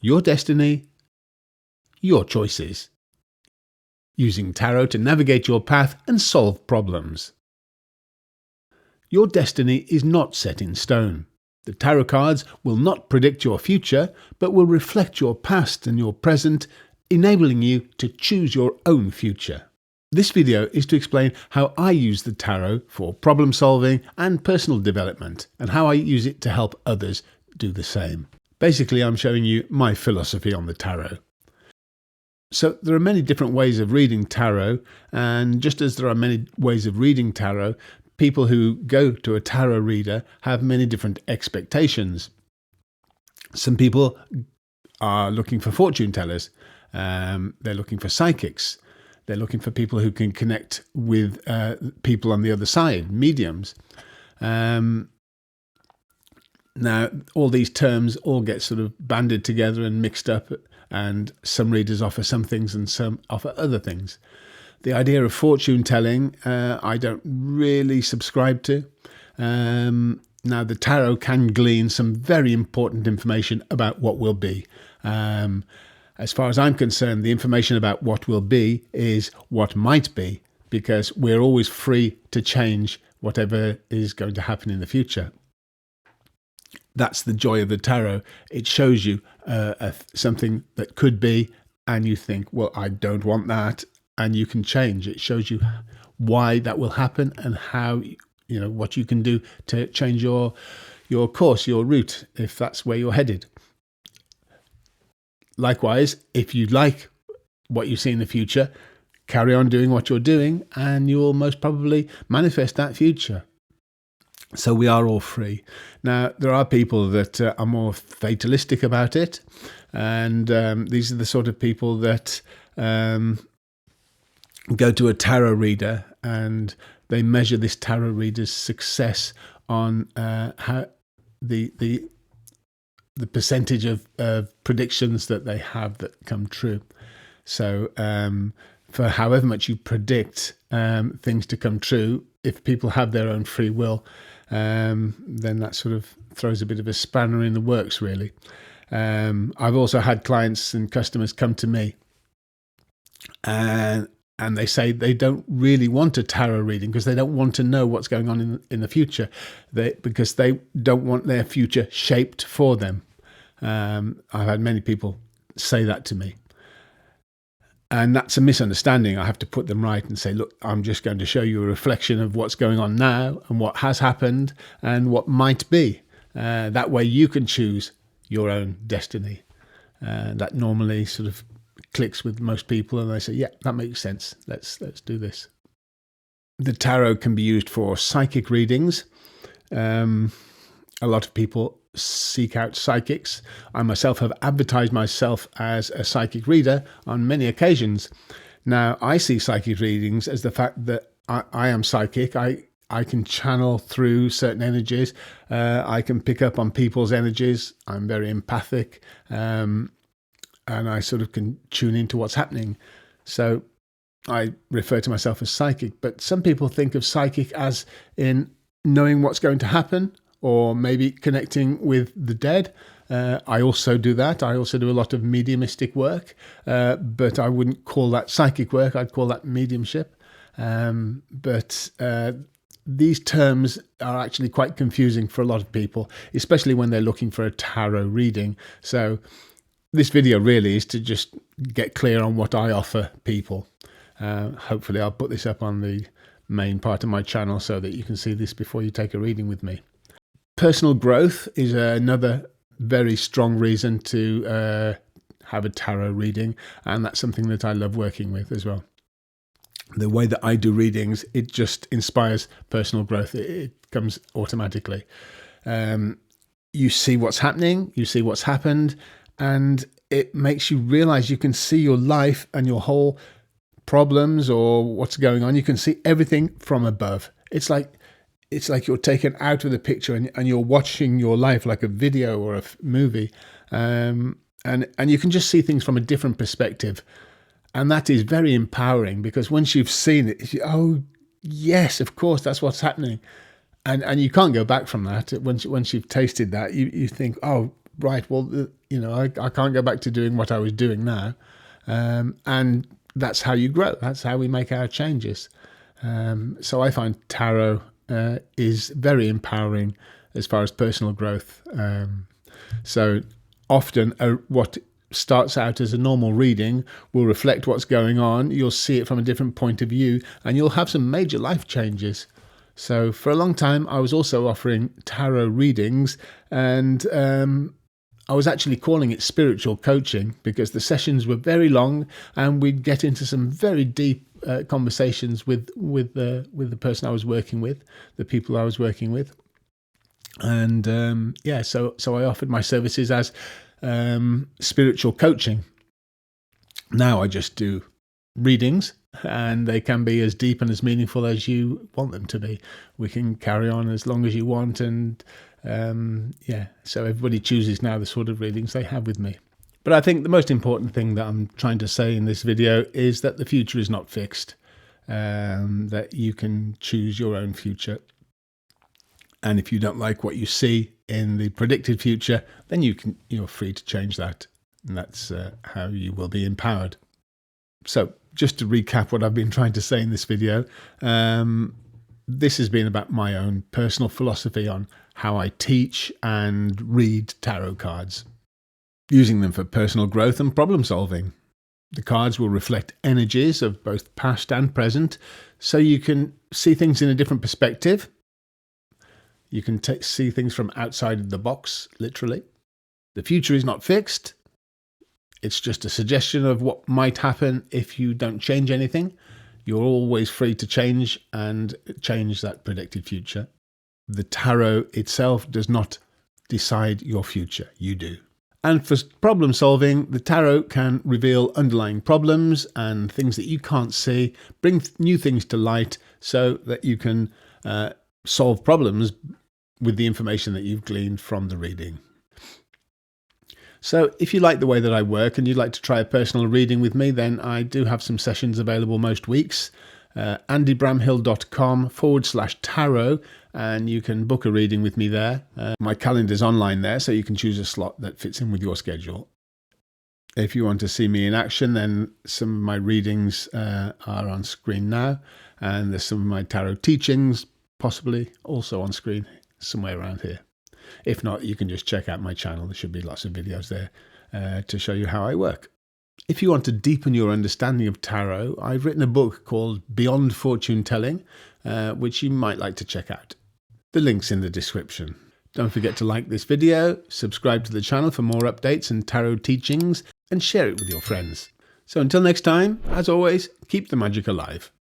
Your destiny, your choices. Using tarot to navigate your path and solve problems. Your destiny is not set in stone. The tarot cards will not predict your future, but will reflect your past and your present, enabling you to choose your own future. This video is to explain how I use the tarot for problem solving and personal development, and how I use it to help others do the same. Basically, I'm showing you my philosophy on the tarot. So there are many different ways of reading tarot, and just as there are many ways of reading tarot, people who go to a tarot reader have many different expectations. Some people are looking for fortune tellers. They're looking for psychics. They're looking for people who can connect with people on the other side, mediums. Now, all these terms all get sort of banded together and mixed up, and some readers offer some things and some offer other things. The idea of fortune telling, I don't really subscribe to. Now, the tarot can glean some very important information about what will be. As far as I'm concerned, the information about what will be is what might be, because we're always free to change whatever is going to happen in the future. That's the joy of the tarot. It shows you something that could be, and you think, well, I don't want that, and you can change. It shows you why that will happen and how, what you can do to change your course, your route, if that's where you're headed. Likewise, if you like what you see in the future, carry on doing what you're doing, and you will most probably manifest that future. So we are all free. Now, there are people that are more fatalistic about it, and these are the sort of people that go to a tarot reader and they measure this tarot reader's success on how the percentage of predictions that they have that come true. So for however much you predict things to come true, if people have their own free will, then that sort of throws a bit of a spanner in the works, really. I've also had clients and customers come to me and they say they don't really want a tarot reading because they don't want to know what's going on in the future, because they don't want their future shaped for them. I've had many people say that to me. And that's a misunderstanding. I have to put them right and say, look, I'm just going to show you a reflection of what's going on now and what has happened and what might be. That way you can choose your own destiny. That normally sort of clicks with most people, and they say, yeah, that makes sense. Let's do this. The tarot can be used for psychic readings. A lot of people seek out psychics. I myself have advertised myself as a psychic reader on many occasions. Now, I see psychic readings as the fact that I am psychic. I can channel through certain energies. I can pick up on people's energies. I'm very empathic, and I sort of can tune into what's happening. So I refer to myself as psychic, but some people think of psychic as in knowing what's going to happen, or maybe connecting with the dead. I also do that. I also do a lot of mediumistic work, but I wouldn't call that psychic work. I'd call that mediumship. But these terms are actually quite confusing for a lot of people, especially when they're looking for a tarot reading. So this video really is to just get clear on what I offer people. Hopefully I'll put this up on the main part of my channel so that you can see this before you take a reading with me. Personal growth is another very strong reason to have a tarot reading, and that's something that I love working with as well. The way that I do readings, it just inspires personal growth. It comes automatically. You see what's happening, you see what's happened, and it makes you realize you can see your life and your whole problems or what's going on. You can see everything from above. It's like you're taken out of the picture and you're watching your life like a video or a movie, and you can just see things from a different perspective, and that is very empowering, because once you've seen it, oh yes, of course, that's what's happening, and you can't go back from that. Once you've tasted that, you think, oh, right, well, I can't go back to doing what I was doing now. And that's how you grow. That's how we make our changes. So I find tarot is very empowering as far as personal growth. So often what starts out as a normal reading will reflect what's going on. You'll see it from a different point of view, and you'll have some major life changes. So for a long time, I was also offering tarot readings, and I was actually calling it spiritual coaching because the sessions were very long, and we'd get into some very deep conversations with the person I was working with, the people I was working with. And so I offered my services as spiritual coaching. Now I just do readings, and they can be as deep and as meaningful as you want them to be. We can carry on as long as you want, and so everybody chooses now the sort of readings they have with me. But I think the most important thing that I'm trying to say in this video is that the future is not fixed, that you can choose your own future. And if you don't like what you see in the predicted future, then you're free to change that. And that's how you will be empowered. So just to recap what I've been trying to say in this video, this has been about my own personal philosophy on how I teach and read tarot cards, using them for personal growth and problem solving. The cards will reflect energies of both past and present, so you can see things in a different perspective. You can see things from outside of the box, literally. The future is not fixed. It's just a suggestion of what might happen if you don't change anything. You're always free to change and change that predicted future. The tarot itself does not decide your future. You do. And for problem solving, the tarot can reveal underlying problems and things that you can't see, bring new things to light so that you can solve problems with the information that you've gleaned from the reading. So if you like the way that I work and you'd like to try a personal reading with me, then I do have some sessions available most weeks. andybramhill.com/tarot, and you can book a reading with me there. My calendar's online there, so you can choose a slot that fits in with your schedule. If you want to see me in action, then some of my readings are on screen now, and there's some of my tarot teachings possibly also on screen somewhere around here. If not, you can just check out my channel. There should be lots of videos there to show you how I work. If you want to deepen your understanding of tarot, I've written a book called Beyond Fortune Telling, which you might like to check out. The link's in the description. Don't forget to like this video, subscribe to the channel for more updates and tarot teachings, and share it with your friends. So until next time, as always, keep the magic alive.